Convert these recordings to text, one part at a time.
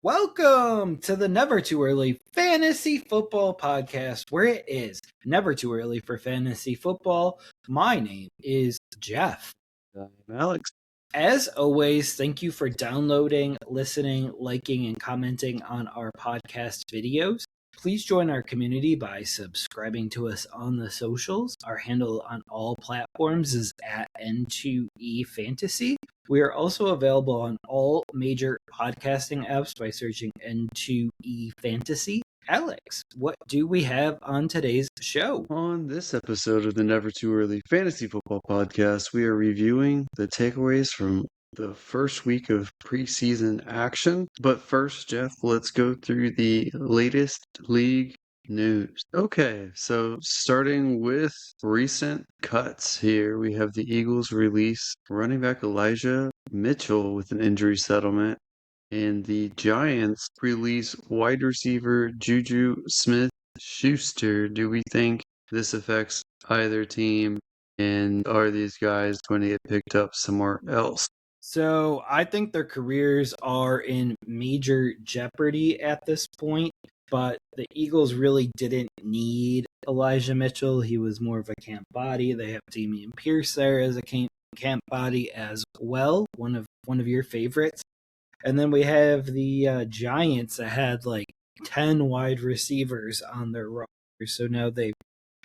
Welcome to the Never Too Early Fantasy Football Podcast, where it is never too early for fantasy football. My name is Jeff. I'm Alex. As always, thank you for downloading, listening, liking, and commenting on our podcast videos. Please join our community by subscribing to us on the socials. Our handle on all platforms is at N2E Fantasy. We are also available on all major podcasting apps by searching N2E Fantasy. Alex, what do we have on today's show? On this episode of the Never Too Early Fantasy Football Podcast, we are reviewing the takeaways from the first week of preseason action. But first, Jeff, let's go through the latest league news. Okay, so starting with recent cuts here, we have the Eagles release running back Elijah Mitchell with an injury settlement. And the Giants release wide receiver Juju Smith-Schuster. Do we think this affects either team? And are these guys going to get picked up somewhere else? So I think their careers are in major jeopardy at this point, but the Eagles really didn't need Elijah Mitchell. He was more of a camp body. They have Dameon Pierce there as a camp body as well, one of your favorites. And then we have the Giants that had like 10 wide receivers on their roster. So now they've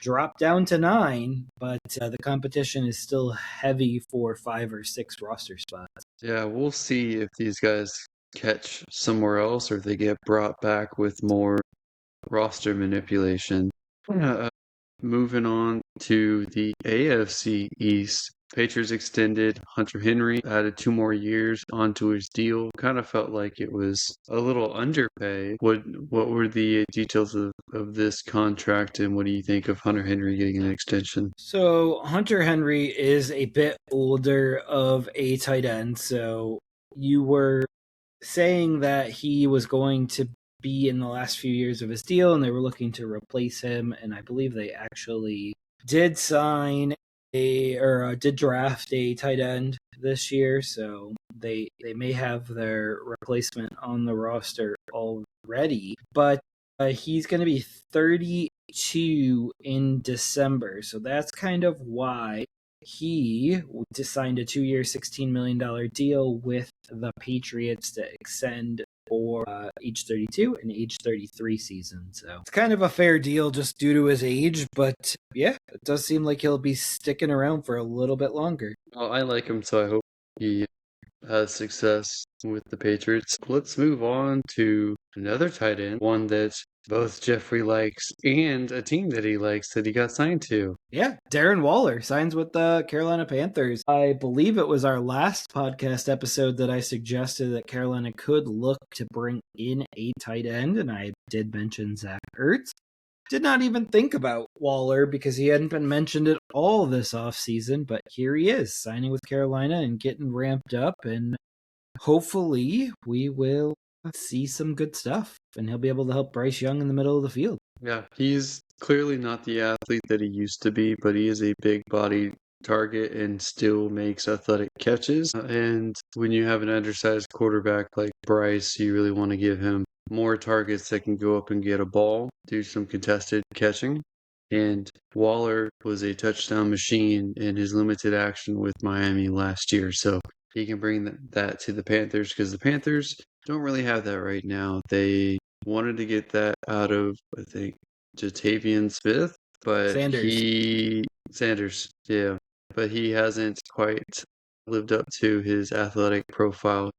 dropped down to 9, but the competition is still heavy for 5 or 6 roster spots. Yeah, we'll see if these guys catch somewhere else or if they get brought back with more roster manipulation. Moving on to the AFC East. Patriots extended Hunter Henry, added 2 more years onto his deal. Kind of felt like it was a little underpay. What were the details of this contract, and what do you think of Hunter Henry getting an extension? So Hunter Henry is a bit older of a tight end. So you were saying that he was going to be in the last few years of his deal, and they were looking to replace him. And I believe they actually did did draft a tight end this year, so they may have their replacement on the roster already. But he's going to be 32 in December, so that's kind of why he signed a 2-year, $16 million deal with the Patriots to extend for age 32 and age 33 season. So it's kind of a fair deal just due to his age, but yeah, it does seem like he'll be sticking around for a little bit longer. Well, I like him, so I hope he has success with the Patriots. Let's move on to another tight end, one that both Jeffrey likes and a team that he likes that he got signed to. Yeah, Darren Waller signs with the Carolina Panthers. I believe it was our last podcast episode that I suggested that Carolina could look to bring in a tight end, and I did mention Zach Ertz. Did not even think about Waller because he hadn't been mentioned at all this offseason, but here he is, signing with Carolina and getting ramped up, and hopefully we will see some good stuff, and he'll be able to help Bryce Young in the middle of the field. Yeah, he's clearly not the athlete that he used to be, but he is a big body target and still makes athletic catches. And when you have an undersized quarterback like Bryce, you really want to give him more targets that can go up and get a ball, do some contested catching. And Waller was a touchdown machine in his limited action with Miami last year. So he can bring that to the Panthers because the Panthers don't really have that right now. They wanted to get that out of, I think, Jatavian Smith, but Sanders, yeah, but he hasn't quite lived up to his athletic profile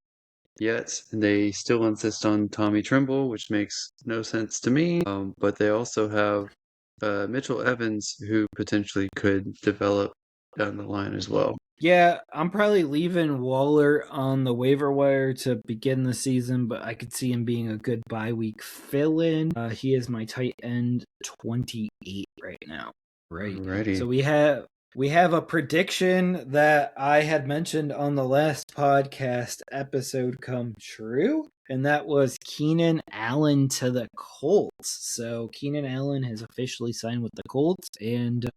yet. They still insist on Tommy Tremble, which makes no sense to me. But they also have Mitchell Evans, who potentially could develop down the line as well. Yeah, I'm probably leaving Waller on the waiver wire to begin the season, but I could see him being a good bye week fill-in. He is my tight end 28 right now. Right. Alrighty. So we have a prediction that I had mentioned on the last podcast episode come true, and that was Keenan Allen to the Colts. So Keenan Allen has officially signed with the Colts, and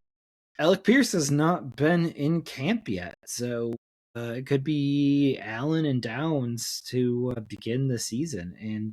Alec Pierce has not been in camp yet, so it could be Allen and Downs to begin the season. And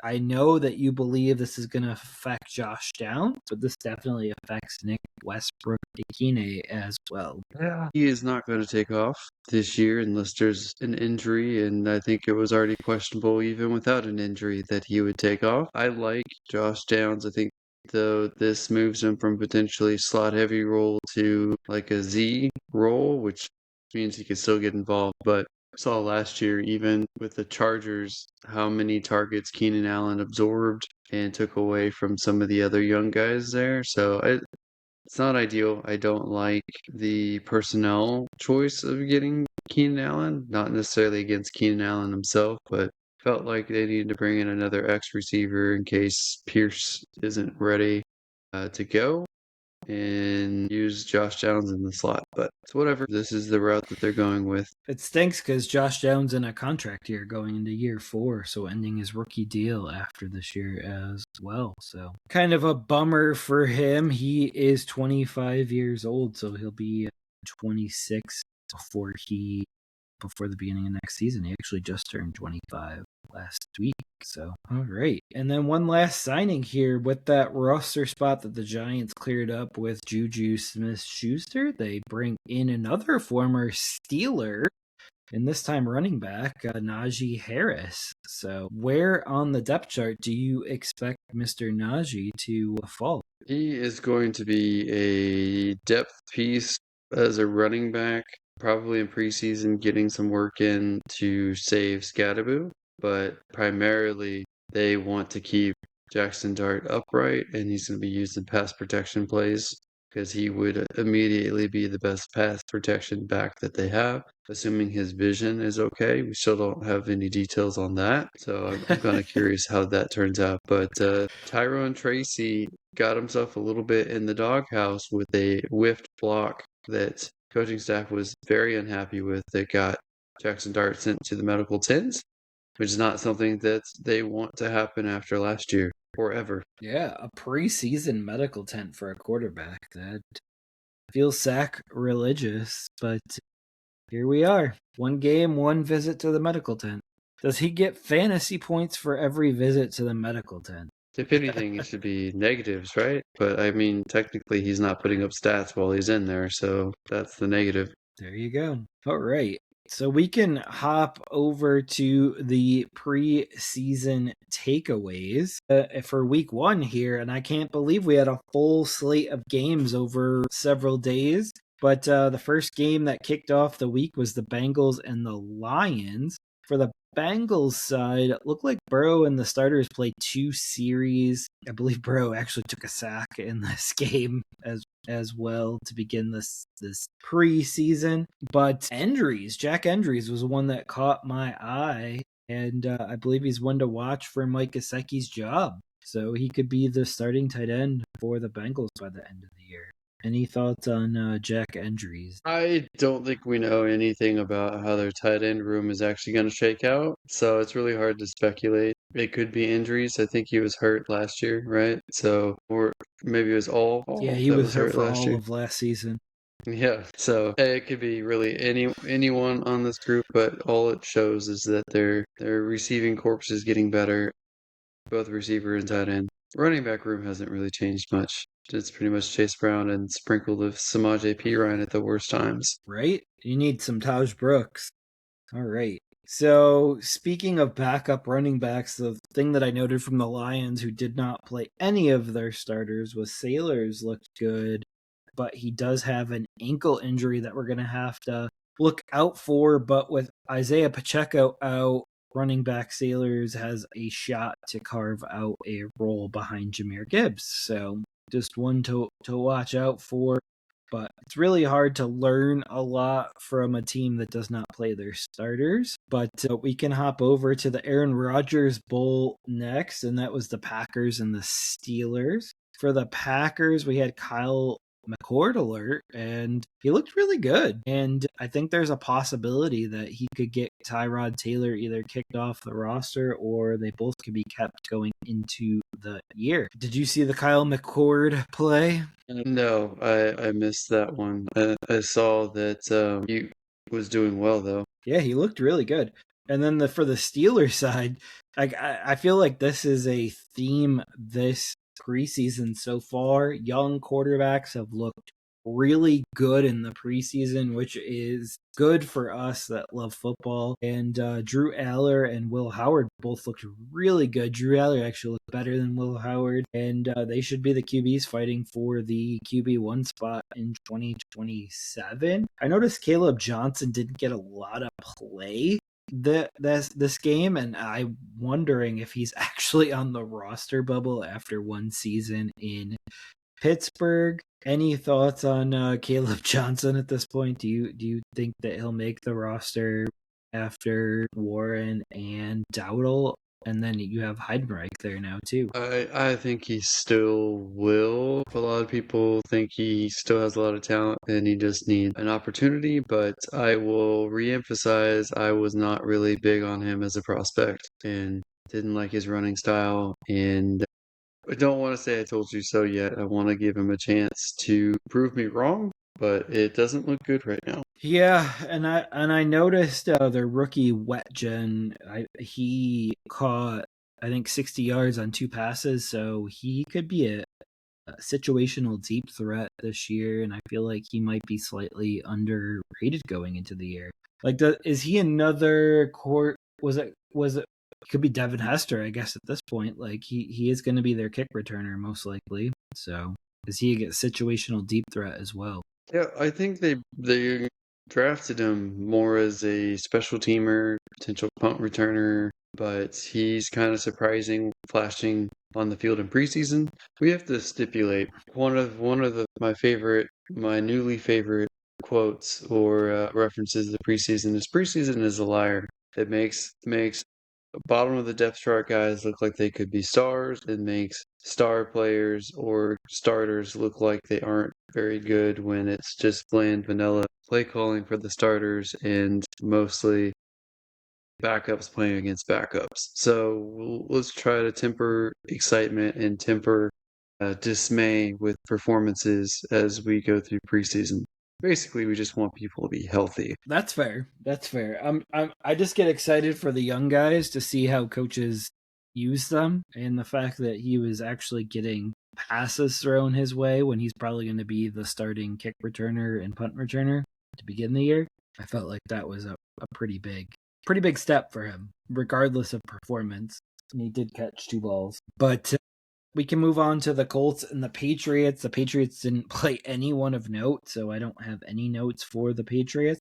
I know that you believe this is going to affect Josh Downs, but this definitely affects Nick Westbrook-Ikine as well. Yeah. He is not going to take off this year unless there's an injury, and I think it was already questionable even without an injury that he would take off. I like Josh Downs. I think though this moves him from potentially slot heavy role to like a Z role, which means he could still get involved. But saw last year, even with the Chargers, how many targets Keenan Allen absorbed and took away from some of the other young guys there. So it's not ideal. I don't like the personnel choice of getting Keenan Allen, not necessarily against Keenan Allen himself, but felt like they needed to bring in another X receiver in case Pierce isn't ready to go and use Josh Downs in the slot. But it's whatever. This is the route that they're going with. It stinks because Josh Downs in a contract year going into year 4, so ending his rookie deal after this year as well. So kind of a bummer for him. He is 25 years old, so he'll be 26 before the beginning of next season. He actually just turned 25 last week. So, all right. And then one last signing here with that roster spot that the Giants cleared up with Juju Smith-Schuster. They bring in another former Steeler, and this time running back, Najee Harris. So where on the depth chart do you expect Mr. Najee to fall? He is going to be a depth piece as a running back, probably in preseason, getting some work in to save Scadaboo, but primarily they want to keep Jackson Dart upright, and he's going to be used in pass protection plays because he would immediately be the best pass protection back that they have, assuming his vision is okay. We still don't have any details on that, so I'm kind of curious how that turns out. But Tyrone Tracy got himself a little bit in the doghouse with a whiffed block that coaching staff was very unhappy with that got Jackson Dart sent to the medical tent, which is not something that they want to happen after last year or ever. Yeah, a preseason medical tent for a quarterback. That feels sacrilegious, but here we are. One game, one visit to the medical tent. Does he get fantasy points for every visit to the medical tent? If anything, it should be negatives, right? But I mean, technically, he's not putting up stats while he's in there, so that's the negative. There you go. All right. So we can hop over to the preseason takeaways for week 1 here. And I can't believe we had a full slate of games over several days. But the first game that kicked off the week was the Bengals and the Lions. For the Bengals side, it looked like Burrow and the starters played 2 series. I believe Burrow actually took a sack in this game as well to begin this preseason. But Jack Endries was one that caught my eye, and I believe he's one to watch for Mike Gesicki's job. So he could be the starting tight end for the Bengals by the end of the year. Any thoughts on Jack Endries? I don't think we know anything about how their tight end room is actually going to shake out, so it's really hard to speculate. It could be injuries. I think he was hurt last year, right? So, or maybe it was all Yeah, he that was was hurt hurt for last all year. of last season. Yeah, so it could be really anyone on this group, but all it shows is that their receiving corps is getting better, both receiver and tight end. Running back room hasn't really changed much. It's pretty much Chase Brown and sprinkled with Samaje Perine at the worst times. Right? You need some Taj Brooks. All right. So, speaking of backup running backs, the thing that I noted from the Lions who did not play any of their starters was Sailors looked good, but he does have an ankle injury that we're going to have to look out for. But with Isaiah Pacheco out, running back Sailors has a shot to carve out a role behind Jahmyr Gibbs. So, just one to watch out for. But it's really hard to learn a lot from a team that does not play their starters. But we can hop over to the Aaron Rodgers Bowl next, and that was the Packers and the Steelers. For the Packers, we had Kyle McCord alert, and he looked really good. And I think there's a possibility that he could get Tyrod Taylor either kicked off the roster or they both could be kept going into the year. Did you see the Kyle McCord play? No, I missed that one. I saw that was doing well though. Yeah, he looked really good. And then for the Steelers side, I feel like this is a theme this preseason so far. Young quarterbacks have looked really good in the preseason, which is good for us that love football. And Drew Aller and Will Howard both looked really good. Drew Aller actually looked better than Will Howard, and they should be the QBs fighting for the QB1 spot in 2027. I noticed Caleb Johnson didn't get a lot of play this game, and I'm wondering if he's actually on the roster bubble after one season in Pittsburgh. Any thoughts on Caleb Johnson at this point? Do you think that he'll make the roster after Warren and Dowdle, and then you have Heidenreich there now too? I think he still will. A lot of people think he still has a lot of talent and he just needs an opportunity, but I will reemphasize I was not really big on him as a prospect and didn't like his running style. And I don't want to say I told you so yet. I want to give him a chance to prove me wrong, but it doesn't look good right now. Yeah, and I noticed their rookie Wetjen. He caught I think 60 yards on two passes, so he could be a situational deep threat this year, and I feel like he might be slightly underrated going into the year. Like, is he another court? Was it? Could be Devin Hester, I guess, at this point. Like, he is going to be their kick returner most likely. So, is he a situational deep threat as well? Yeah, I think they drafted him more as a special teamer, potential punt returner, but he's kind of surprising, flashing on the field in preseason. We have to stipulate one of my newly favorite quotes or references to preseason is a liar. It makes bottom of the depth chart guys look like they could be stars. It makes star players or starters look like they aren't very good when it's just bland vanilla play calling for the starters and mostly backups playing against backups. So let's try to temper excitement and temper dismay with performances as we go through preseason. Basically, we just want people to be healthy. That's fair. That's fair. I just get excited for the young guys to see how coaches use them, and the fact that he was actually getting passes thrown his way when he's probably going to be the starting kick returner and punt returner to begin the year. I felt like that was a pretty big step for him, regardless of performance. And he did catch two balls, but we can move on to the Colts and the Patriots. The Patriots didn't play anyone of note, so I don't have any notes for the Patriots.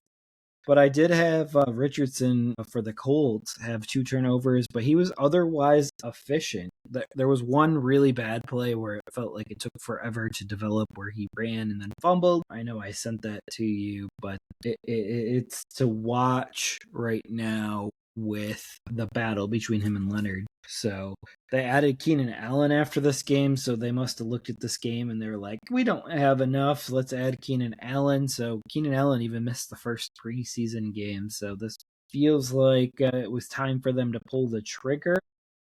But I did have Richardson for the Colts have two turnovers, but he was otherwise efficient. There was one really bad play where it felt like it took forever to develop, where he ran and then fumbled. I know I sent that to you, but it's to watch right now with the battle between him and Leonard. So they added Keenan Allen after this game, so they must have looked at this game and they're like, we don't have enough. Let's add Keenan Allen. So Keenan Allen even missed the first preseason game. So this feels like it was time for them to pull the trigger.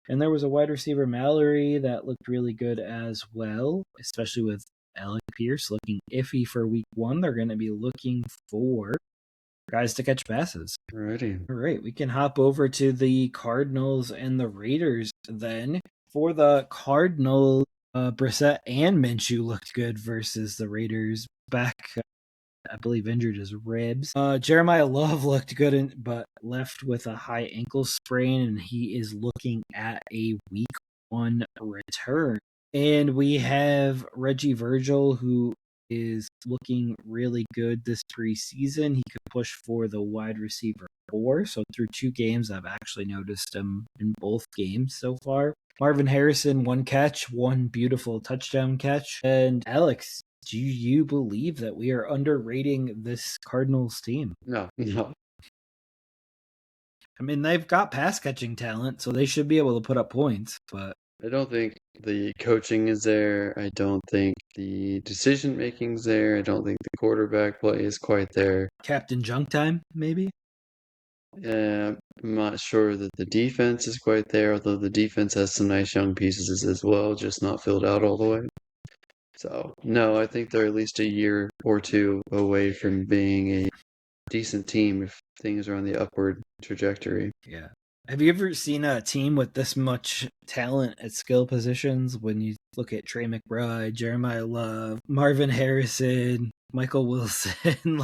And there was a wide receiver, Mallory, that looked really good as well, especially with Alec Pierce looking iffy for week one. They're going to be looking for guys to catch passes. Alrighty. All right, we can hop over to the Cardinals and the Raiders then. For the Cardinals, Brissett and Minshew looked good versus the Raiders. Back, I believe, injured his ribs. Jeremiah Love looked good, but left with a high ankle sprain, and he is looking at a week one return. And we have Reggie Virgil, who is looking really good this preseason. He could push for the wide receiver 4. So through 2 games, I've actually noticed him in both games so far. Marvin Harrison, 1 catch, 1 beautiful touchdown catch. And Alex, do you believe that we are underrating this Cardinals team? No. I mean, they've got pass catching talent, so they should be able to put up points, but I don't think the coaching is there. I don't think the decision making's there. I don't think the quarterback play is quite there. Captain Junk time, maybe? I'm not sure that the defense is quite there, although the defense has some nice young pieces as well, just not filled out all the way. So, no, I think they're at least a year or two away from being a decent team if things are on the upward trajectory. Yeah. Have you ever seen a team with this much talent at skill positions? When you look at Trey McBride, Jeremiah Love, Marvin Harrison, Michael Wilson,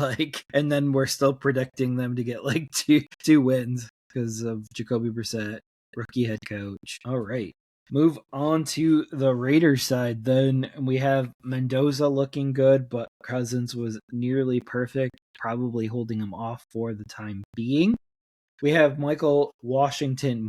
and then we're still predicting them to get like two wins because of Jacoby Brissett, rookie head coach. All right. Move on to the Raiders side. Then we have Mendoza looking good, but Cousins was nearly perfect, probably holding him off for the time being. We have Mike Washington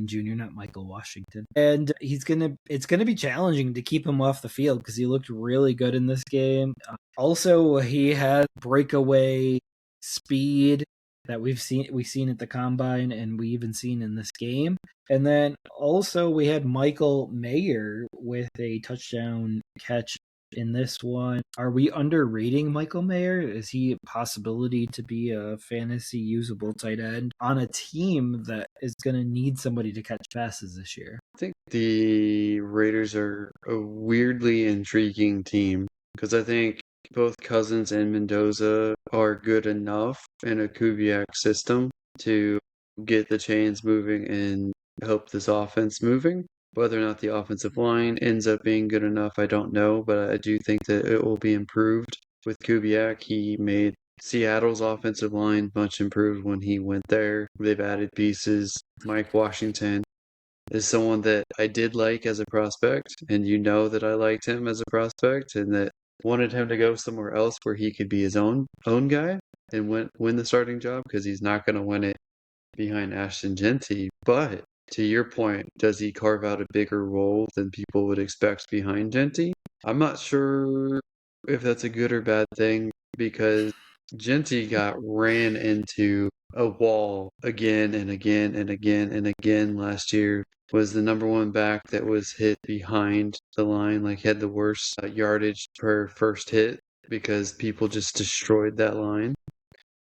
Jr., not Michael Washington. And it's gonna be challenging to keep him off the field because he looked really good in this game. Also, he had breakaway speed that we've seen at the combine, and we even seen in this game. And then also we had Michael Mayer with a touchdown catch in this one. Are we underrating Michael Mayer? Is he a possibility to be a fantasy usable tight end on a team that is going to need somebody to catch passes this year? I think the Raiders are a weirdly intriguing team because I think both Cousins and Mendoza are good enough in a Kubiak system to get the chains moving and help this offense moving. Whether or not the offensive line ends up being good enough, I don't know, but I do think that it will be improved with Kubiak. He made Seattle's offensive line much improved when he went there. They've added pieces. Mike Washington is someone that I did like as a prospect, and you know that I liked him as a prospect, and that wanted him to go somewhere else where he could be his own guy and win the starting job because he's not going to win it behind Ashton Genty. But to your point, does he carve out a bigger role than people would expect behind Genty? I'm not sure if that's a good or bad thing because Genty got ran into a wall again and again and again and again last year. Was the number one back that was hit behind the line, like had the worst yardage per first hit because people just destroyed that line.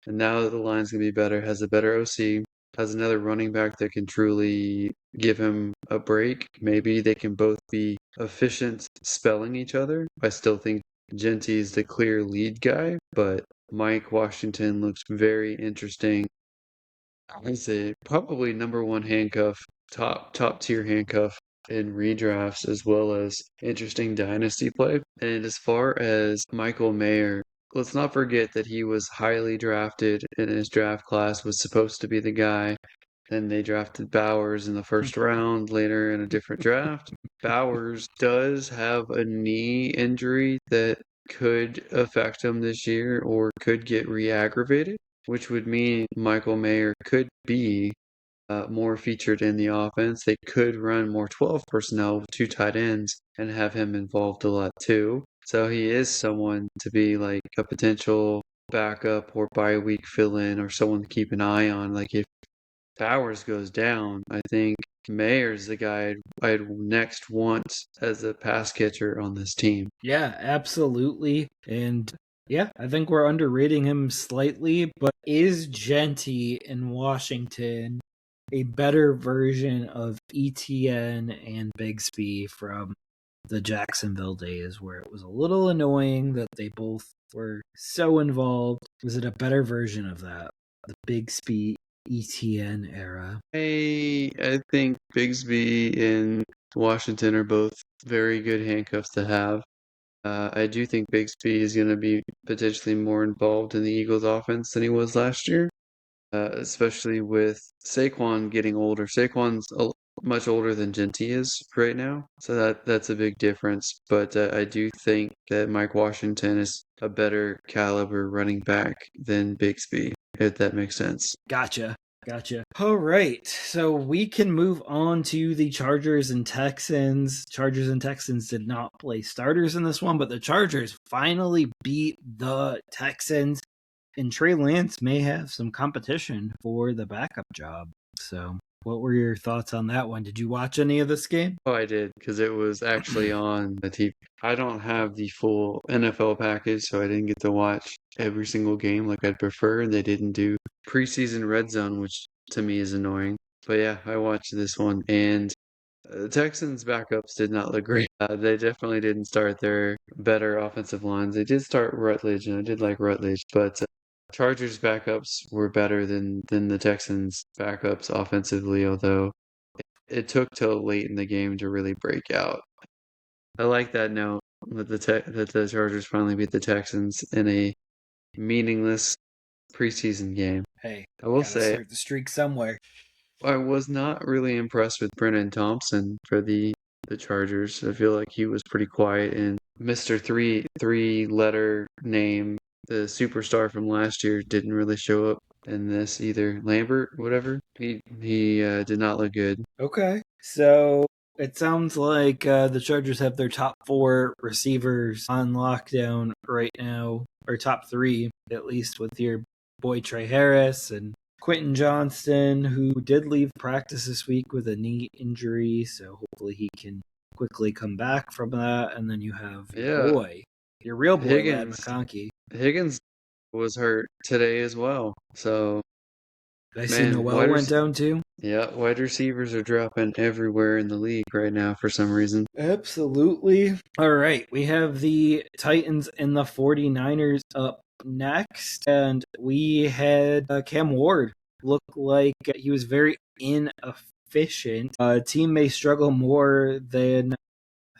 And now that the line's going to be better, has a better OC, has another running back that can truly give him a break. Maybe they can both be efficient spelling each other. I still think Genty's the clear lead guy, but Mike Washington looks very interesting. I'd say probably number one handcuff, top tier handcuff in redrafts as well as interesting dynasty play. And as far as Michael Mayer, let's not forget that he was highly drafted in his draft class, was supposed to be the guy. Then they drafted Bowers in the first round later in a different draft. Bowers does have a knee injury that could affect him this year or could get re-aggravated, which would mean Michael Mayer could be more featured in the offense. They could run more 12 personnel with two tight ends and have him involved a lot too. So he is someone to be like a potential backup or bye week fill in or someone to keep an eye on. Like if Bowers goes down, I think Mayer's the guy I'd next want as a pass catcher on this team. Yeah, absolutely. And yeah, I think we're underrating him slightly, but is Genty in Washington a better version of ETN and Bigsby from the Jacksonville days where it was a little annoying that they both were so involved? Was it a better version of that? The Bigsby ETN era? I think Bigsby and Washington are both very good handcuffs to have. I do think Bigsby is going to be potentially more involved in the Eagles' offense than he was last year, especially with Saquon getting older. Much older than Genty is right now, so that's a big difference. But I do think that Mike Washington is a better caliber running back than Bigsby, if that makes sense. Gotcha. Gotcha. All right. So we can move on to the Chargers and Texans. Chargers and Texans did not play starters in this one, but the Chargers finally beat the Texans. And Trey Lance may have some competition for the backup job. So, what were your thoughts on that one? Did you watch any of this game? Oh, I did, because it was actually on the TV. I don't have the full NFL package, so I didn't get to watch every single game like I'd prefer. And they didn't do preseason red zone, which to me is annoying. But yeah, I watched this one, and the Texans' backups did not look great. They definitely didn't start their better offensive lines. They did start Rutledge, and I did like Rutledge, but Chargers backups were better than the Texans backups offensively, although it took till late in the game to really break out. I like that note that the Chargers finally beat the Texans in a meaningless preseason game. Hey, I will gotta say start the streak somewhere. I was not really impressed with Brennan Thompson for the Chargers. I feel like he was pretty quiet and Mr. Three letter name, the superstar from last year, didn't really show up in this either. Lambert, whatever. He did not look good. Okay. So it sounds like the Chargers have their top 4 receivers on lockdown right now, or top 3, at least, with your boy Trey Harris and Quentin Johnston, who did leave practice this week with a knee injury. So hopefully he can quickly come back from that. And then you have your Yeah, boy, your real boy, Lad Higgins McConkey. Higgins was hurt today as well. So I see man, Noel went down too. yeah, wide receivers are dropping everywhere in the league right now for some reason. Absolutely. All right. We have the Titans and the 49ers up next. And we had Cam Ward look like he was very inefficient. Team may struggle more than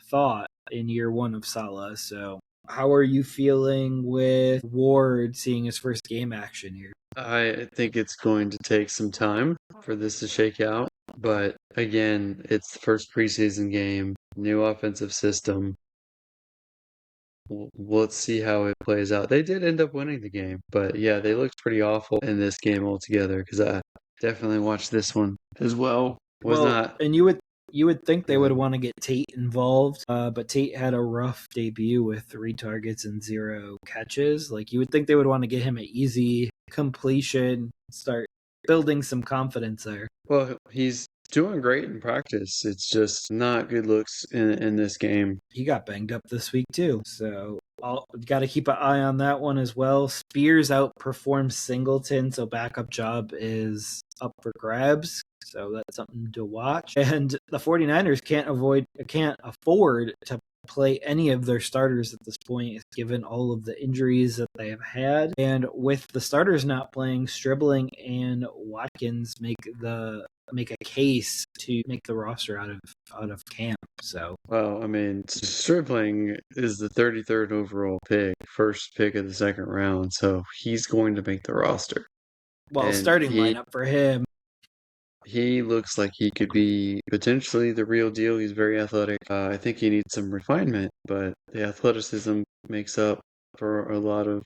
thought in year 1 of Salah. So, how are you feeling with Ward seeing his first game action here? I think it's going to take some time for this to shake out, but again, it's the first preseason game, new offensive system. Let's see how it plays out. They did end up winning the game, but yeah, they looked pretty awful in this game altogether because I definitely watched this one as well. Was Well, not and you would think they would good. want to get Tate involved, but Tate had a rough debut with 3 targets and 0 catches. Like you would think they would want to get him an easy completion, start building some confidence there. Well, he's doing great in practice. It's just not good looks in this game. He got banged up this week too, so got to keep an eye on that one as well. Spears outperformed Singleton, so backup job is up for grabs. So that's something to watch. And the 49ers can't afford to play any of their starters at this point, given all of the injuries that they have had. And with the starters not playing, Stribling and Watkins make a case to make the roster out of camp. So Well, I mean, Stripling is the 33rd overall pick, first pick of the second round, so he's going to make the roster. well, And starting lineup for him. he looks like he could be potentially the real deal. He's very athletic. I think he needs some refinement, but the athleticism makes up for a lot of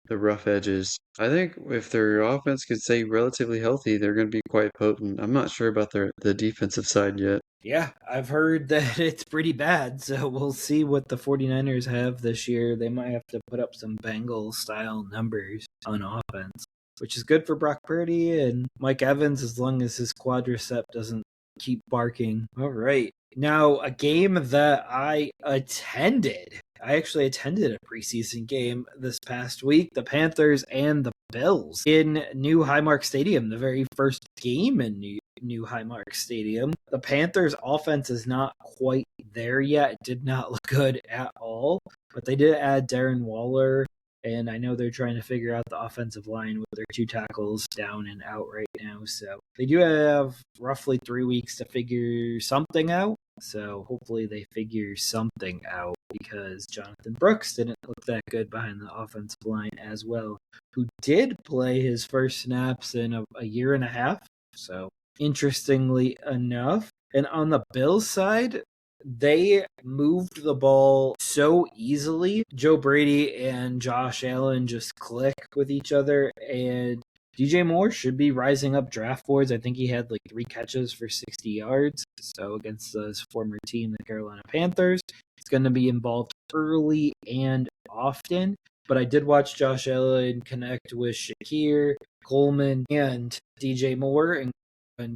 the rough edges. I think if their offense could stay relatively healthy, they're going to be quite potent. I'm not sure about the defensive side yet. Yeah, I've heard that it's pretty bad, so we'll see what the 49ers have this year. They might have to put up some Bengals style numbers on offense, which is good for Brock Purdy and Mike Evans as long as his quadricep doesn't keep barking. All right. Now, a game that I attended. I actually attended a preseason game this past week, the Panthers and the Bills in New Highmark Stadium, the very first game in New Highmark Stadium. The Panthers offense is not quite there yet. It did not look good at all, but they did add Darren Waller, and I know they're trying to figure out the offensive line with their 2 tackles down and out right now. So they do have roughly 3 weeks to figure something out. So hopefully they figure something out because Jonathan Brooks didn't look that good behind the offensive line as well, who did play his first snaps in a year and a half. So interestingly enough. And on the Bills side, they moved the ball so easily. Joe Brady and Josh Allen just click with each other, and DJ Moore should be rising up draft boards. I think he had like 3 catches for 60 yards. So against his former team, the Carolina Panthers, it's going to be involved early and often. But I did watch Josh Allen connect with Shakir, Coleman, and DJ Moore, and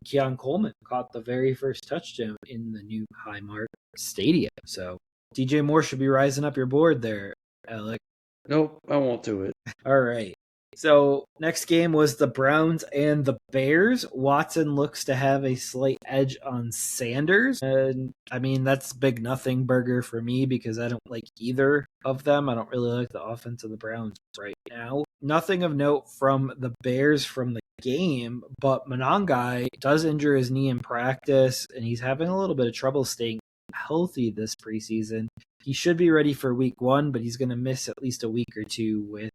Keon Coleman caught the very first touchdown in the new Highmark Stadium. So DJ Moore should be rising up your board there, Alec. Nope, I won't do it. All right. So next game was the Browns and the Bears. Watson looks to have a slight edge on Sanders. And I mean, that's big nothing burger for me because I don't like either of them. I don't really like the offense of the Browns right now. Nothing of note from the Bears from the game, but Monangai does injure his knee in practice, and he's having a little bit of trouble staying healthy this preseason. He should be ready for week 1, but he's going to miss at least a week or two with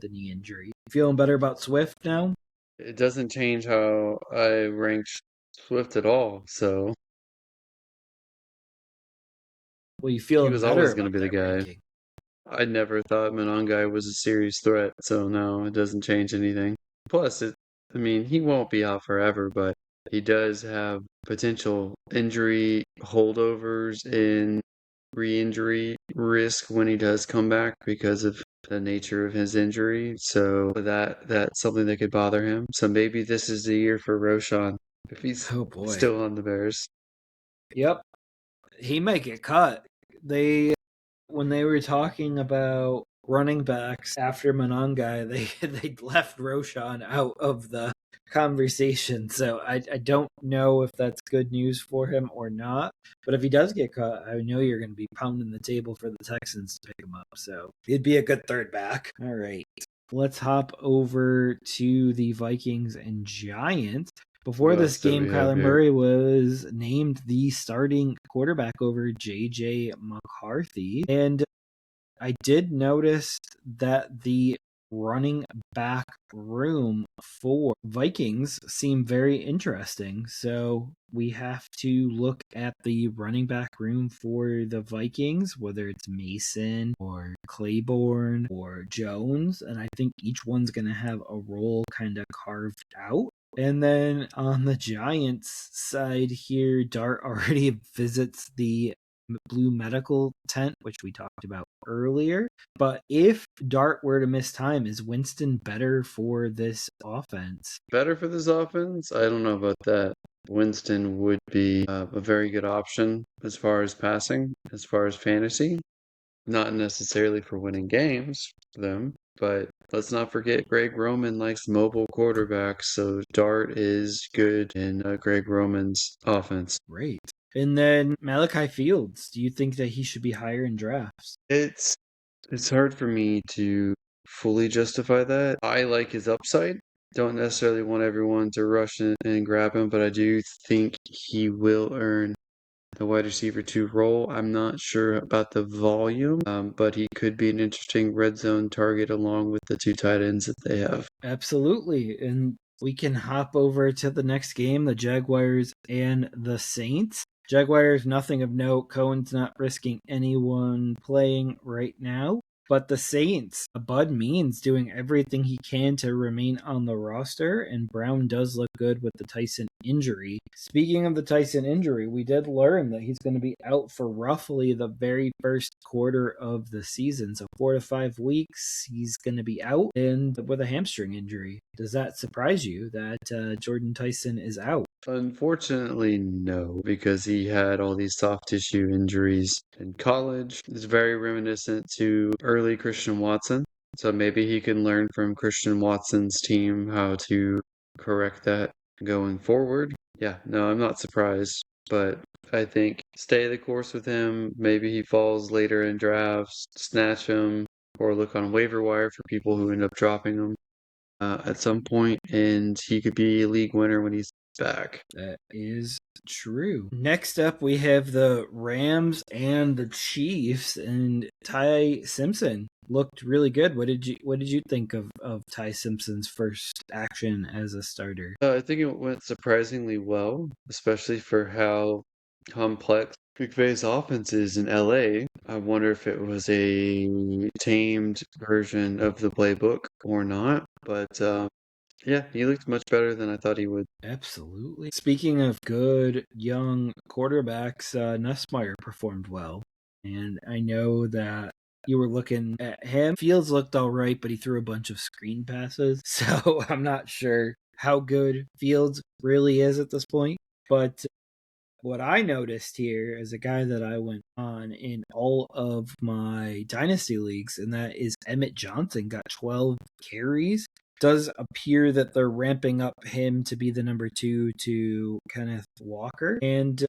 the knee injury. Feeling better about Swift now? It doesn't change how I rank Swift at all. So Well, you he feeling was better always going to about be the that guy. ranking? I never thought Monangai was a serious threat, so no, it doesn't change anything. Plus, I mean, he won't be out forever, but he does have potential injury holdovers and re-injury risk when he does come back because of the nature of his injury. So that's something that could bother him. So maybe this is the year for Roshan if he's Oh boy. still on the Bears. Yep. He might get cut. When they were talking about running backs after Monangai, they left Roshan out of the conversation. So I don't know if that's good news for him or not. But if he does get cut, I know you're going to be pounding the table for the Texans to pick him up. So it'd be a good third back. All right. Let's hop over to the Vikings and Giants. Before Who this else do game, we have Kyler here? Murray was named the starting quarterback over J.J. McCarthy. And I did notice that the running back room for Vikings seemed very interesting. So we have to look at the running back room for the Vikings, whether it's Mason or Claiborne or Jones. And I think each one's going to have a role kind of carved out. And then on the Giants side here, Dart already visits the Blue Medical tent, which we talked about earlier. But if Dart were to miss time, is Winston better for this offense? Better for this offense? I don't know about that. Winston would be a very good option as far as passing, as far as fantasy. Not necessarily for winning games for them, but let's not forget Greg Roman likes mobile quarterbacks, so Dart is good in Greg Roman's offense. Great. And then Malachi Fields, do you think that he should be higher in drafts? It's hard for me to fully justify that. I like his upside. Don't necessarily want everyone to rush in and grab him, but I do think he will earn the wide receiver 2 role. I'm not sure about the volume, but he could be an interesting red zone target along with the 2 tight ends that they have. Absolutely. And we can hop over to the next game, the Jaguars and the Saints. Jaguars, nothing of note. Cohen's not risking anyone playing right now. But the Saints, Bud Means doing everything he can to remain on the roster, and Brown does look good with the Tyson injury. Speaking of the Tyson injury, we did learn that he's going to be out for roughly the very first quarter of the season. So 4 to 5 weeks, he's going to be out and with a hamstring injury. Does that surprise you that Jordan Tyson is out? Unfortunately, no, because he had all these soft tissue injuries in college. It's very reminiscent to early Christian Watson. So maybe he can learn from Christian Watson's team how to correct that going forward. Yeah, no, I'm not surprised, but I think stay the course with him. Maybe he falls later in drafts, snatch him, or look on waiver wire for people who end up dropping him at some point, and he could be a league winner when he's back. That is true. Next up, we have the Rams and the Chiefs, and Ty Simpson looked really good. What did you think of Ty Simpson's first action as a starter? I think it went surprisingly well, especially for how complex McVay's offense is in LA. I wonder if it was a tamed version of the playbook or not, but yeah, he looked much better than I thought he would. Absolutely. Speaking of good young quarterbacks, Nussmeier performed well, and I know that you were looking at him. Fields looked all right, but he threw a bunch of screen passes, so I'm not sure how good Fields really is at this point. But what I noticed here as a guy that I went on in all of my dynasty leagues, and that is Emmett Johnson got 12 carries. Does appear that they're ramping up him to be the number 2 to Kenneth Walker. And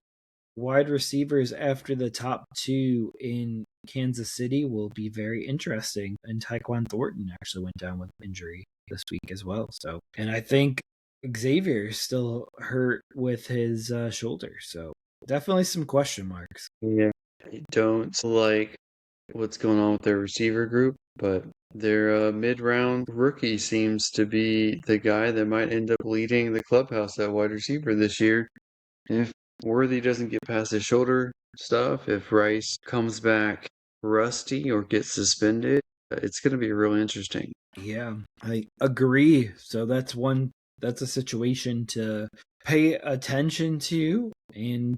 wide receivers after the top 2 in Kansas City will be very interesting. And Tyquan Thornton actually went down with injury this week as well. So, and I think Xavier's still hurt with his shoulder. So, definitely some question marks. Yeah. I don't like what's going on with their receiver group, but their mid-round rookie seems to be the guy that might end up leading the clubhouse at wide receiver this year. If Worthy doesn't get past his shoulder stuff, if Rice comes back rusty or gets suspended, it's going to be really interesting. Yeah, I agree. So that's a situation to pay attention to. And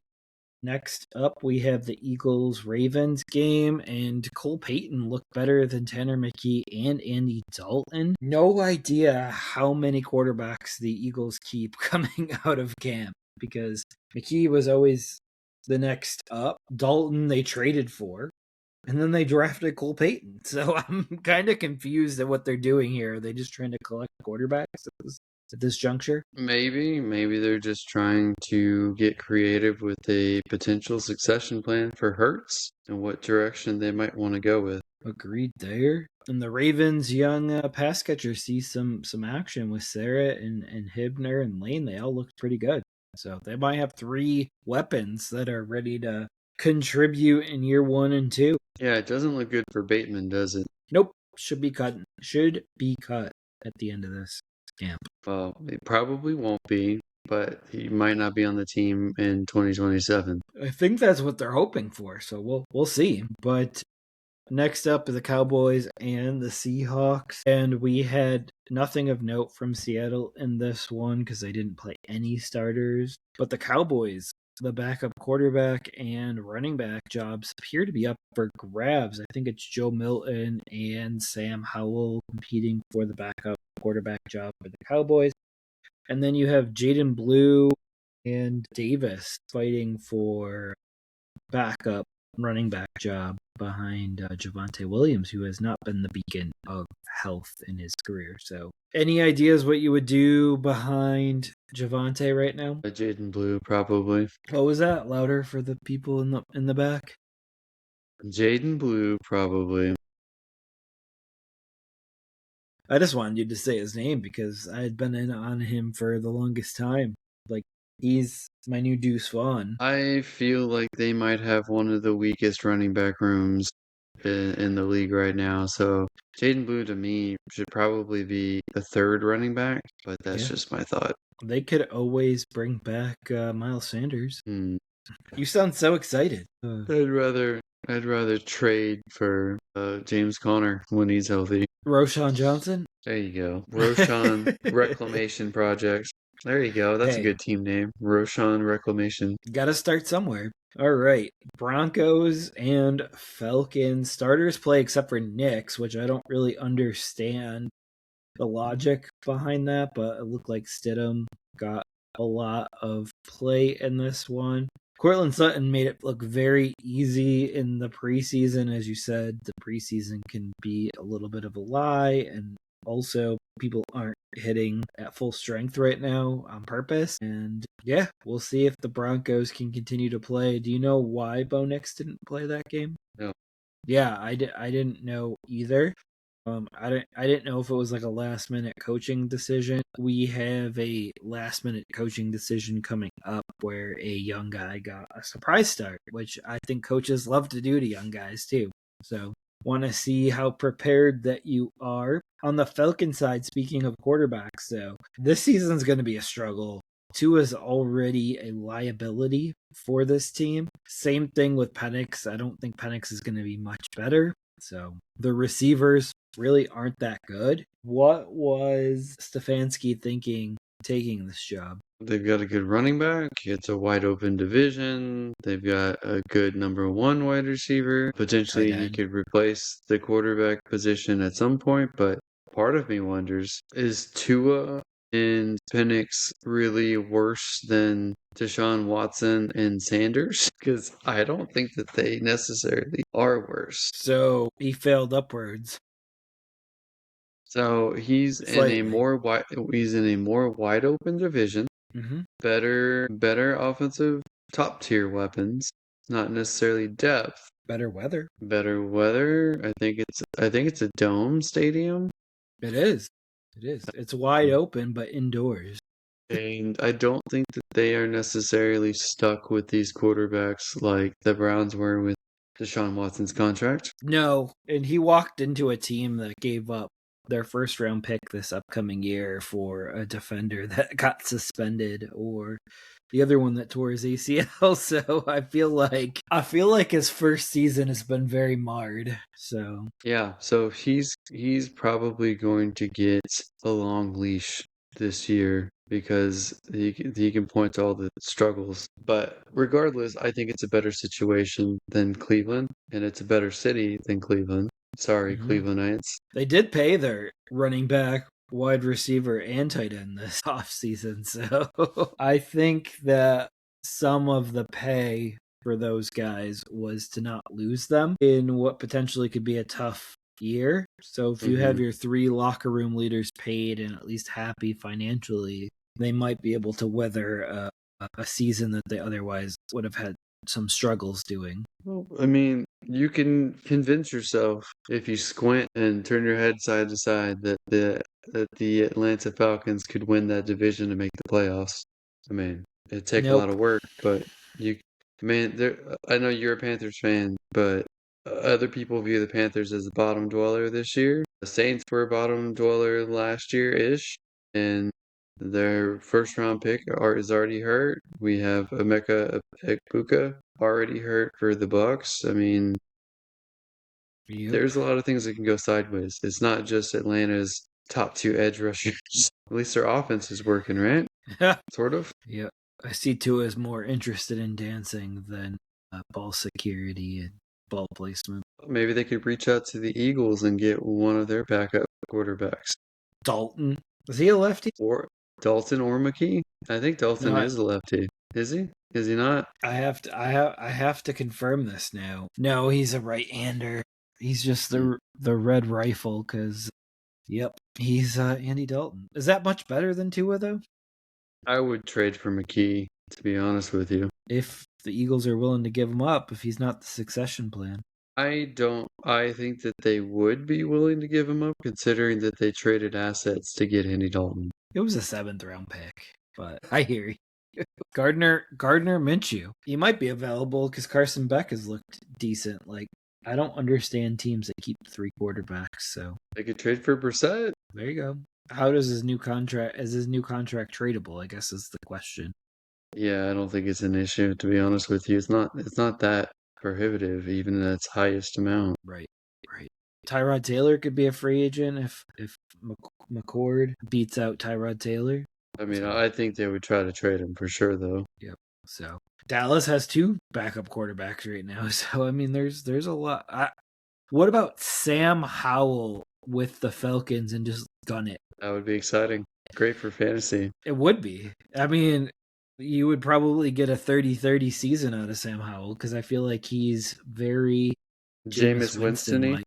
next up, we have the Eagles Ravens game, and Cole Payton looked better than Tanner McKee and Andy Dalton. No idea how many quarterbacks the Eagles keep coming out of camp because McKee was always the next up. Dalton they traded for, and then they drafted Cole Payton. So I'm kind of confused at what they're doing here. Are they just trying to collect quarterbacks at this juncture? Maybe they're just trying to get creative with a potential succession plan for Hurts and what direction they might want to go with. Agreed there. And the Ravens' young pass catchers see some action with Sarah and Hibner and Lane. They all looked pretty good. So they might have 3 weapons that are ready to contribute in year 1 and 2. Yeah, it doesn't look good for Bateman, does it? Nope. Should be cut. Should be cut at the end of this camp. Well, it probably won't be, but he might not be on the team in 2027. I think that's what they're hoping for. So we'll see. But next up are the Cowboys and the Seahawks. And we had nothing of note from Seattle in this one because they didn't play any starters. But the Cowboys, the backup quarterback and running back jobs appear to be up for grabs. I think it's Joe Milton and Sam Howell competing for the backup quarterback job for the Cowboys. And then you have Jaden Blue and Davis fighting for backup running back job behind Javonte Williams, who has not been the beacon of health in his career. So, any ideas what you would do behind Javonte right now? Jaden Blue, probably. What was that? Louder for the people in the back. Jaden Blue, probably. I just wanted you to say his name because I had been in on him for the longest time. Like he's my new Deuce Vaughn. I feel like they might have one of the weakest running back rooms in the league right now. So Jaden Blue to me should probably be the third running back, but that's just my thought. They could always bring back Miles Sanders. Hmm. You sound so excited. I'd rather trade for James Conner when he's healthy. Roshan Johnson. There you go. Roshan Reclamation Projects. There you go. That's a good team name. Roshan Reclamation. Got to start somewhere. All right. Broncos and Falcons. Starters play except for Knicks, which I don't really understand the logic behind that, but it looked like Stidham got a lot of play in this one. Cortland Sutton made it look very easy in the preseason. As you said, the preseason can be a little bit of a lie, and also people aren't hitting at full strength right now on purpose. And yeah, we'll see if the Broncos can continue to play. Do you know why Bo Nix didn't play that game? No. Yeah, I didn't know either. I didn't know if it was like a last minute coaching decision. We have a last minute coaching decision coming up where a young guy got a surprise start, which I think coaches love to do to young guys too. So want to see how prepared that you are. On the Falcon side, speaking of quarterbacks, though, this season's going to be a struggle. Tua is already a liability for this team. Same thing with Penix. I don't think Penix is going to be much better. So the receivers really aren't that good. What was Stefanski thinking taking this job? They've got a good running back. It's a wide open division. They've got a good number 1 wide receiver. Potentially he could replace the quarterback position at some point, but part of me wonders, is Tua And Penix really worse than Deshaun Watson and Sanders? Because I don't think that they necessarily are worse. So he failed upwards So slightly. he's in a more wide open division, Mm-hmm. better offensive top tier weapons, not necessarily depth. Better weather. Better weather. I think it's a dome stadium. It is. It is. It's wide open, but indoors. And I don't think that they are necessarily stuck with these quarterbacks like the Browns were with Deshaun Watson's contract. No, and he walked into a team that gave up their first round pick this upcoming year for a defender that got suspended, or the other one that tore his ACL. So I feel like his first season has been very marred. So Yeah, so he's probably going to get a long leash this year because he can point to all the struggles. But regardless, I think it's a better situation than Cleveland, and it's a better city than Cleveland. Sorry, mhm. Clevelandites. They did pay their running back, wide receiver, and tight end this offseason. So I think that some of the pay for those guys was to not lose them in what potentially could be a tough year. So if you have hmm your three locker room leaders paid and at least happy financially, they might be able to weather a season that they otherwise would have had some struggles doing. Well, I mean, you can convince yourself if you squint and turn your head side to side that the Atlanta Falcons could win that division and make the playoffs. I mean, it'd take a lot Nope. of work, but you, man, there. I know you're a Panthers fan, but other people view the Panthers as a bottom dweller this year. The Saints were a bottom dweller last year-ish, and their first round pick is already hurt. We have Emeka Egbuka already hurt for the Bucks. I mean, Yep. there's a lot of things that can go sideways. It's not just Atlanta's top two edge rushers. At least their offense is working, right? Sort of. Yeah, I see Tua is more interested in dancing than ball security and ball placement. Maybe they could reach out to the Eagles and get one of their backup quarterbacks. Dalton, is he a lefty? Or Dalton or McKee. I think No, Dalton is a lefty. Is he? Is he not? I have to confirm this now. No, he's a right-hander. He's just Hmm. the red rifle because yep, he's Andy Dalton. Is that much better than Tua though? I would trade for McKee, to be honest with you. If the Eagles are willing to give him up, if he's not the succession plan. I think that they would be willing to give him up considering that they traded assets to get Andy Dalton. It was a seventh round pick, but I hear you. Gardner Minshew. He might be available because Carson Beck has looked decent. Like I don't understand teams that keep three quarterbacks. So They could trade for Brissett. there you go. How does his new contract? Is his new contract tradable? I guess is the question. Yeah, I don't think it's an issue, to be honest with you. It's not that prohibitive, even at its highest amount. Right, right. Tyrod Taylor could be a free agent if McCord beats out Tyrod Taylor. I mean, So I think they would try to trade him for sure, though. yep. So Dallas has two backup quarterbacks right now. So I mean, there's a lot. What about Sam Howell with the Falcons and just gun it? That would be exciting. Great for fantasy. It would be. I mean, you would probably get a 30-30 season out of Sam Howell because I feel like he's very Jameis Jameis Winston Winston-y? like.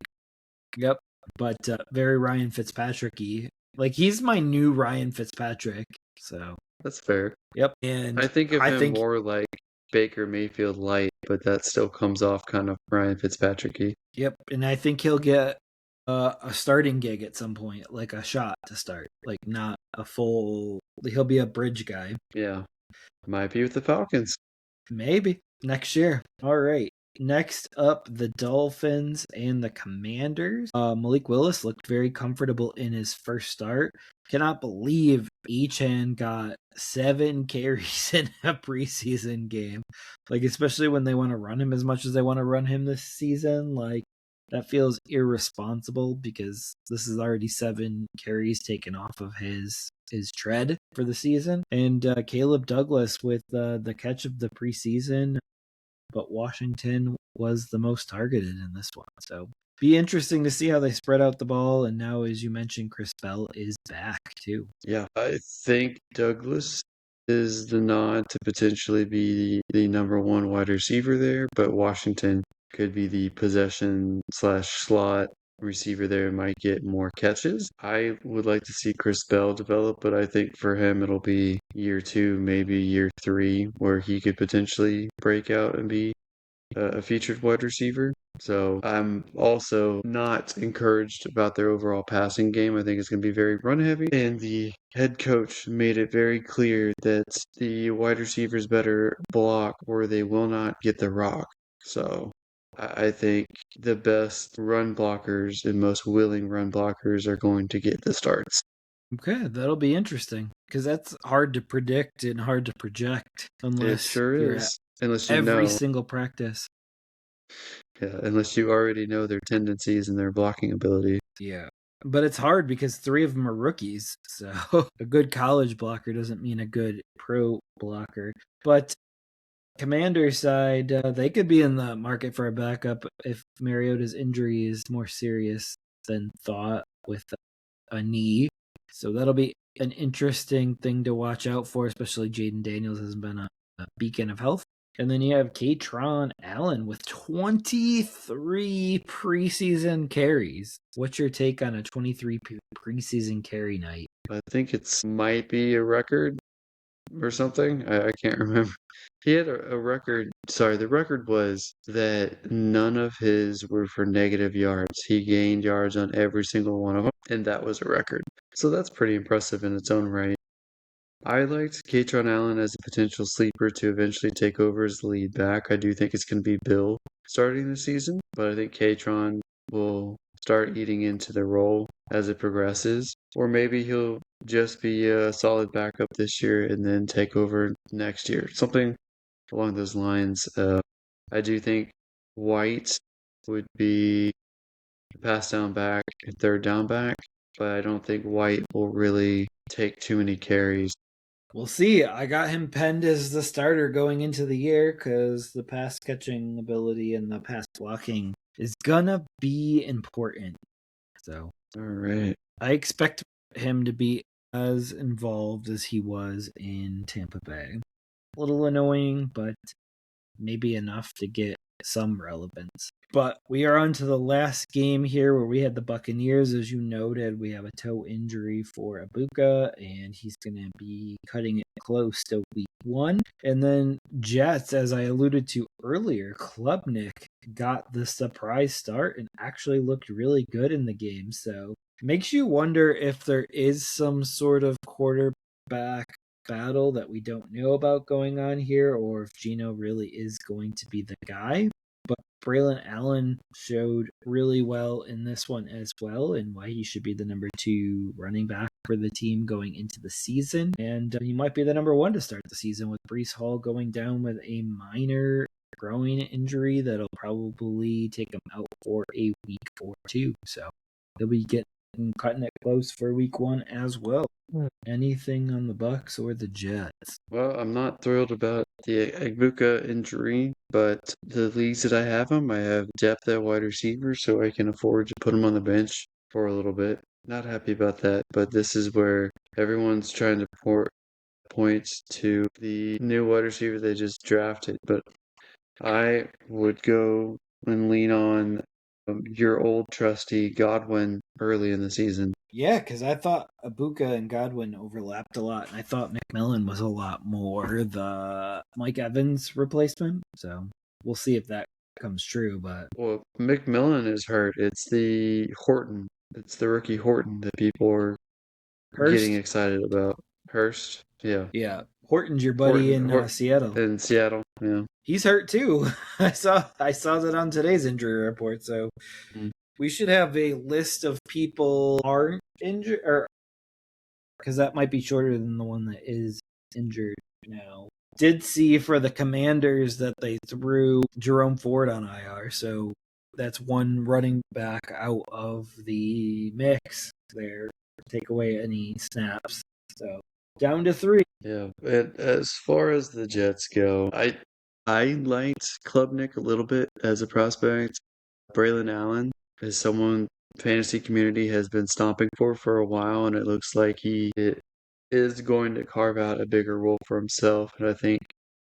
Yep. But very Ryan Fitzpatrick y. Like he's my new Ryan Fitzpatrick. So That's fair. yep. I And think of I him think more like Baker Mayfield light, but that still comes off kind of Ryan Fitzpatrick-y. yep. And I think he'll get a starting gig at some point, like a shot to start, like not a full. He'll be a bridge guy, Yeah, might be with the Falcons. maybe next year. All right. Next up, the Dolphins and the Commanders. Malik Willis looked very comfortable in his first start. Cannot believe Echan got 7 carries in a preseason game. Like, especially when they want to run him as much as they want to run him this season. Like, that feels irresponsible because this is already 7 carries taken off of his tread for the season. And Caleb Douglas with the catch of the preseason, but Washington was the most targeted in this one. So be interesting to see how they spread out the ball. And now, as you mentioned, Chris Bell is back too. Yeah, I think Douglas is the nod to potentially be the number one wide receiver there, but Washington could be the possession slash slot receiver there and might get more catches. I would like to see Chris Bell develop, but I think for him it'll be year two, maybe year three, where he could potentially break out and be a featured wide receiver. So I'm also not encouraged about their overall passing game. I think it's going to be very run heavy. And the head coach made it very clear that the wide receivers better block or they will not get the rock. So I think the best run blockers and most willing run blockers are going to get the starts. Okay, that'll be interesting because that's hard to predict and hard to project It unless sure you're at is. Unless you every know. single practice. Yeah, unless you already know their tendencies and their blocking ability. Yeah. But it's hard because three of them are rookies. So a good college blocker doesn't mean a good pro blocker. But Commander side, they could be in the market for a backup if Mariota's injury is more serious than thought with a knee. So that'll be an interesting thing to watch out for, especially Jaden Daniels has been a beacon of health. And then you have Katron Allen with 23 preseason carries. What's your take on a 23 preseason carry night? I think it's might be a record or something. I can't remember. He had a record. Sorry, the record was that none of his were for negative yards. He gained yards on every single one of them, and that was a record. So that's pretty impressive in its own right. I liked Katron Allen as a potential sleeper to eventually take over as the lead back. I do think it's going to be Bill starting the season, but I think Katron will start eating into the role as it progresses. Or maybe he'll just be a solid backup this year and then take over next year. Something along those lines. I do think White would be the pass down back and third down back, but I don't think White will really take too many carries. We'll see. I got him penned as the starter going into the year because the pass catching ability and the pass blocking is gonna be important. So All right. I expect him to be as involved as he was in Tampa Bay. A little annoying, but maybe enough to get some relevance. But we are on to the last game here where we had the Buccaneers. As you noted, we have a toe injury for Abuka, and he's going to be cutting it close to week one. And then Jets, as I alluded to earlier, Klubnik got the surprise start and actually looked really good in the game. So it makes you wonder if there is some sort of quarterback battle that we don't know about going on here, or if Gino really is going to be the guy. But Braylon Allen showed really well in this one as well, and why he should be the number 2 running back for the team going into the season. And he might be the number 1 to start the season with Brees Hall going down with a minor growing injury that'll probably take him out for a week or two. So he'll be cutting it close for week one as well. Anything on the Bucks or the Jets? Well, I'm not thrilled about the Agbuka injury, but the leagues that I have him, I have depth at wide receiver, so I can afford to put him on the bench for a little bit. Not happy about that, but this is where everyone's trying to point to the new wide receiver they just drafted. But I would go and lean on your old trusty Godwin early in the season. Yeah, because I thought Abuka and Godwin overlapped a lot, and I thought McMillan was a lot more the Mike Evans replacement. So we'll see if that comes true. But Well, McMillan is hurt. It's the Horton. It's the rookie Horton that people are getting Hurst, excited about. Hurst, yeah. yeah, Horton's your buddy Horton, in Seattle. in Seattle, yeah. He's hurt too. I saw that on today's injury report. So Mm. we should have a list of people aren't injured, or because that might be shorter than the one that is injured now. Did see for the Commanders that they threw Jerome Ford on IR, so that's one running back out of the mix there. Take away any snaps, so down to 3. Yeah, and as far as the Jets go, I liked Klubnik a little bit as a prospect. Braylon Allen, is someone fantasy community has been stomping for a while, and it looks like he is going to carve out a bigger role for himself. And I think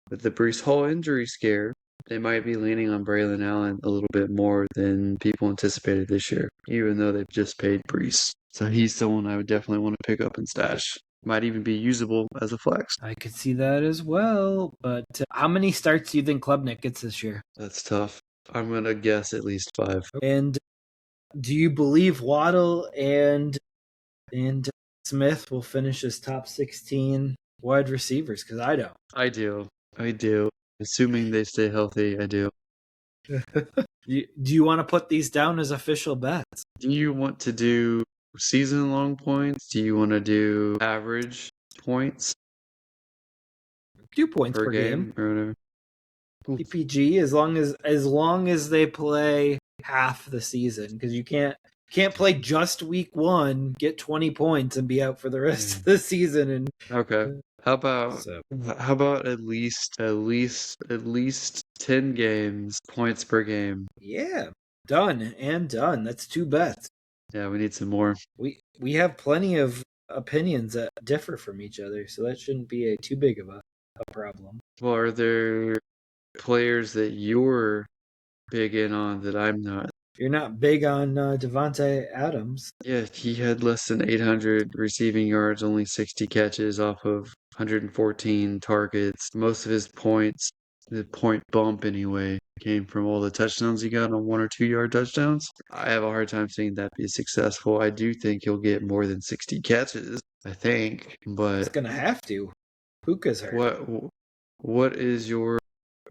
with the Breece Hall injury scare, they might be leaning on Braylon Allen a little bit more than people anticipated this year, even though they've just paid Breece. So he's someone I would definitely want to pick up and stash. Might even be usable as a flex. I could see that as well. But how many starts do you think Klubnik gets this year? That's tough. I'm going to guess at least 5. And do you believe Waddle and Smith will finish as top 16 wide receivers? Because I don't. I do. I do. Assuming they stay healthy, I do. Do you want to put these down as official bets? Do you want to do season long points? Do you want to do average points 2 points per per game. or whatever? PPG as long as they play half the season, because you can't play just week 1, get 20 points and be out for the rest of the season. And Okay. How about at least 10 games, points per game? Yeah, done. That's 2 bets. Yeah, we need some more. We have plenty of opinions that differ from each other, so that shouldn't be too big of a problem. Well, are there players that you're big in on that I'm not? You're not big on Devontae Adams. Yeah, he had less than 800 receiving yards, only 60 catches off of 114 targets. Most of his points, the point bump anyway, came from all the touchdowns he got on 1 or 2 yard touchdowns. I have a hard time seeing that be successful. I do think he'll get more than 60 catches, I think, He's but gonna have to. Puka's hurt. what is your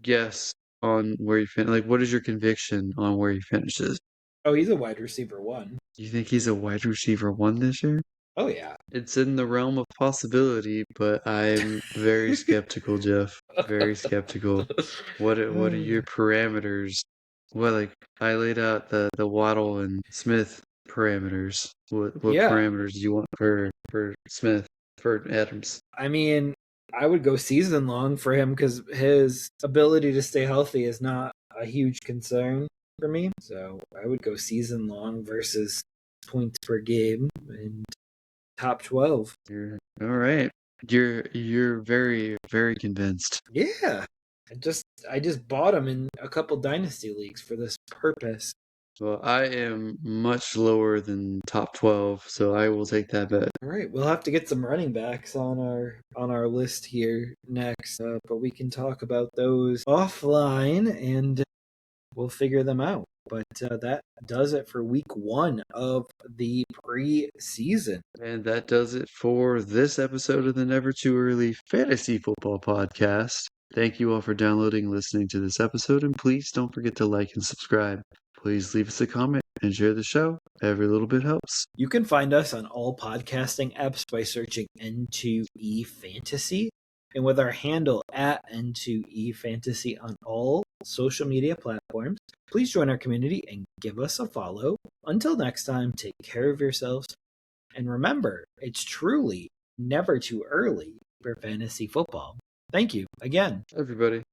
guess on where he Like, what is your conviction on where he finishes? Oh, he's a wide receiver 1. Do you think he's a wide receiver 1 this year? Oh yeah. It's in the realm of possibility, but I'm very skeptical, Jeff. Very skeptical. What are your parameters? Well, like I laid out the Waddle and Smith parameters. What Yeah. parameters do you want for Smith, for Adams? I mean, I would go season long for him because his ability to stay healthy is not a huge concern for me. So I would go season long versus points per game and top 12. You're all right. You're very, very convinced. Yeah. I just bought him in a couple dynasty leagues for this purpose. Well, I am much lower than top 12, so I will take that bet. All right, we'll have to get some running backs on our list here next, but we can talk about those offline and we'll figure them out. But that does it for week 1 of the preseason. And that does it for this episode of the Never Too Early Fantasy Football Podcast. Thank you all for downloading and listening to this episode, and please don't forget to like and subscribe. Please leave us a comment and share the show. Every little bit helps. You can find us on all podcasting apps by searching N2E Fantasy, and with our handle at N2E Fantasy on all social media platforms. Please join our community and give us a follow. Until next time, take care of yourselves. And remember, it's truly never too early for fantasy football. Thank you again. Everybody.